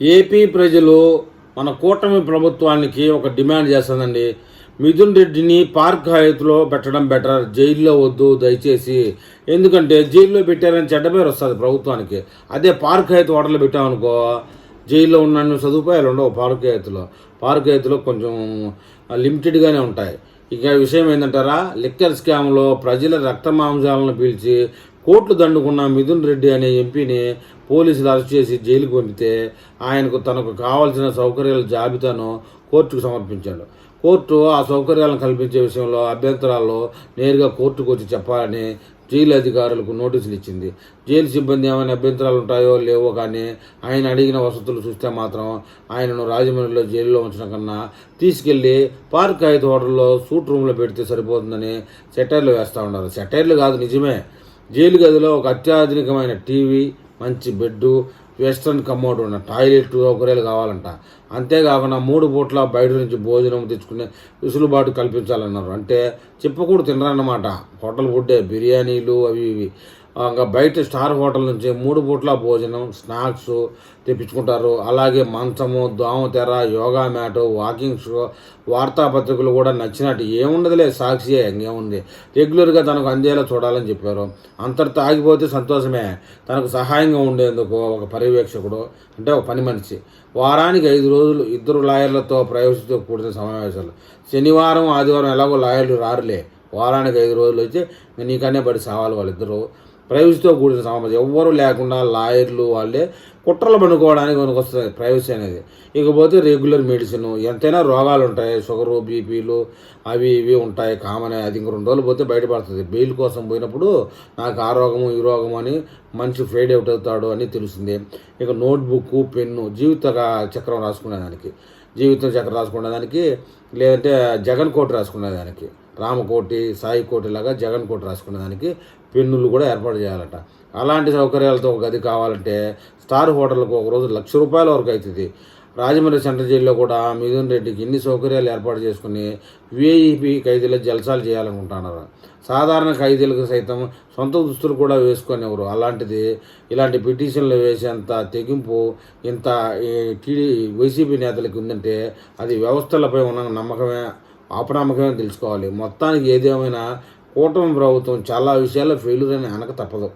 AP ప్రజలు మన కూటమి ప్రభుత్వానికి ఒక డిమాండ్ చేస్తుందండి. మిథున్ రెడ్డిని పార్క్ హయాత్లో పెట్టడం బెటర్, జైల్లో వద్దు దయచేసి. ఎందుకంటే జైల్లో పెట్టారని చెడ్డ పేరు వస్తుంది ప్రభుత్వానికి. అదే పార్క్ హయాత్ హోటల్లో పెట్టామనుకో, జైల్లో ఉన్న సదుపాయాలు ఉండవు. పార్క్ హయాత్లో కొంచెం లిమిటెడ్గానే ఉంటాయి. ఇక విషయం ఏంటంటారా, లిక్కర్ స్కామ్లో ప్రజల రక్త మాంసాలను పీల్చి కోట్లు దండుకున్న మిథున్ రెడ్డి అనే ఎంపీని పోలీసులు అరెస్ట్ చేసి జైలుకు పంపితే ఆయనకు తనకు కావాల్సిన సౌకర్యాల జాబితాను కోర్టుకు సమర్పించాడు. కోర్టు ఆ సౌకర్యాలను కల్పించే విషయంలో అభ్యంతరాల్లో నేరుగా కోర్టుకు వచ్చి చెప్పాలని జైలు అధికారులకు నోటీసులు ఇచ్చింది. జైలు సిబ్బంది ఏమైనా అభ్యంతరాలు ఉంటాయో లేవో కానీ ఆయన అడిగిన వసతులు చూస్తే మాత్రం ఆయనను రాజమండ్రిలో జైల్లో ఉంచడం కన్నా తీసుకెళ్లి పార్క్ హయాత్ హోటల్లో సూట్ రూమ్లో పెడితే సరిపోతుందని సెటైర్లు వేస్తూ ఉన్నారు. సెటైర్లు కాదు, నిజమే. జైలు గదిలో ఒక అత్యాధునికమైన టీవీ, మంచి బెడ్డు, వెస్ట్రన్ కమోడ్ ఉన్న టాయిలెట్ సౌకర్యాలు కావాలంట. అంతేకాకుండా 3 పూట్ల బయట నుంచి భోజనం తెచ్చుకునే వెసులుబాటు కల్పించాలన్నారు. అంటే చెప్పకూడదు తినరన్నమాట. హోటల్ ఫుడ్డే, బిర్యానీలు అవి ఇవి. ఇంకా బయట స్టార్ హోటల్ నుంచి 3 పూట్ల భోజనం, స్నాక్స్ తెప్పించుకుంటారు. అలాగే మంచము, దోమతెర, యోగా మ్యాటు, వాకింగ్ షో, వార్తాపత్రికలు కూడా నచ్చినట్టు ఏముండదులే, సాక్షియే ఇంకేముంది. రెగ్యులర్గా తనకు అందేలా చూడాలని చెప్పారు. అంతటితో ఆగిపోతే సంతోషమే. తనకు సహాయంగా ఉండేందుకు ఒక పర్యవేక్షకుడు, అంటే ఒక పని మనిషి, వారానికి 5 రోజులు 2 లాయర్లతో ప్రైవసీతో కూడిన సమావేశాలు. శనివారం ఆదివారం ఎలాగో లాయర్లు రారులే. వారానికి 5 రోజులు వచ్చి నీకనే పడి సావాలి వాళ్ళిద్దరూ. ప్రైవసీతో కూడిన సమావేశం, ఎవ్వరూ లేకుండా లాయర్లు వాళ్ళే కుట్రలు పనుకోవడానికి మనకు వస్తుంది ప్రైవసీ అనేది. ఇకపోతే రెగ్యులర్ మెడిసిన్, ఎంతైనా రోగాలు ఉంటాయి, షుగరు, బీపీలు అవి ఇవి ఉంటాయి, కామన్. అది ఇంక 2 రోజులు పోతే బయటపడుతుంది. బెయిల్ కోసం పోయినప్పుడు నాకు ఆ రోగము ఈ రోగము అని మనిషి ఫెయిడ్ అవుట్ అవుతాడు అని తెలుస్తుంది. ఇక నోట్బుక్, పెన్ను, చక్రం రాసుకునేదానికి, లేదంటే జగన్ కోటి రాసుకునేదానికి, రామకోటి, సాయి కోటి లాగా జగన్ కోటి రాసుకునేదానికి పెన్నులు కూడా ఏర్పాటు చేయాలట. అలాంటి సౌకర్యాలతో ఒక గది కావాలంటే స్టార్ హోటల్కు ఒక రోజు ₹1,00,000 వరకు అవుతుంది. రాజమండ్రి సెంట్రల్ జైల్లో కూడా మిథున్ రెడ్డికి ఇన్ని సౌకర్యాలు ఏర్పాటు చేసుకుని వీఐపీ ఖైదీల జల్సాలు చేయాలనుకుంటున్నారు. సాధారణ ఖైదీలకు సైతం సొంత దుస్తులు కూడా వేసుకునేవారు. అలాంటిది ఇలాంటి పిటిషన్లు వేసేంత తెగింపు ఇంత వైసీపీ నేతలకు ఉందంటే అది వ్యవస్థలపై ఉన్న నమ్మకమే, అపనమ్మకమే తెలుసుకోవాలి. మొత్తానికి ఏదేమైనా కూటమి ప్రభుత్వం చాలా విషయాల్లో ఫెయిల్యూర్ అని అనక తప్పదు.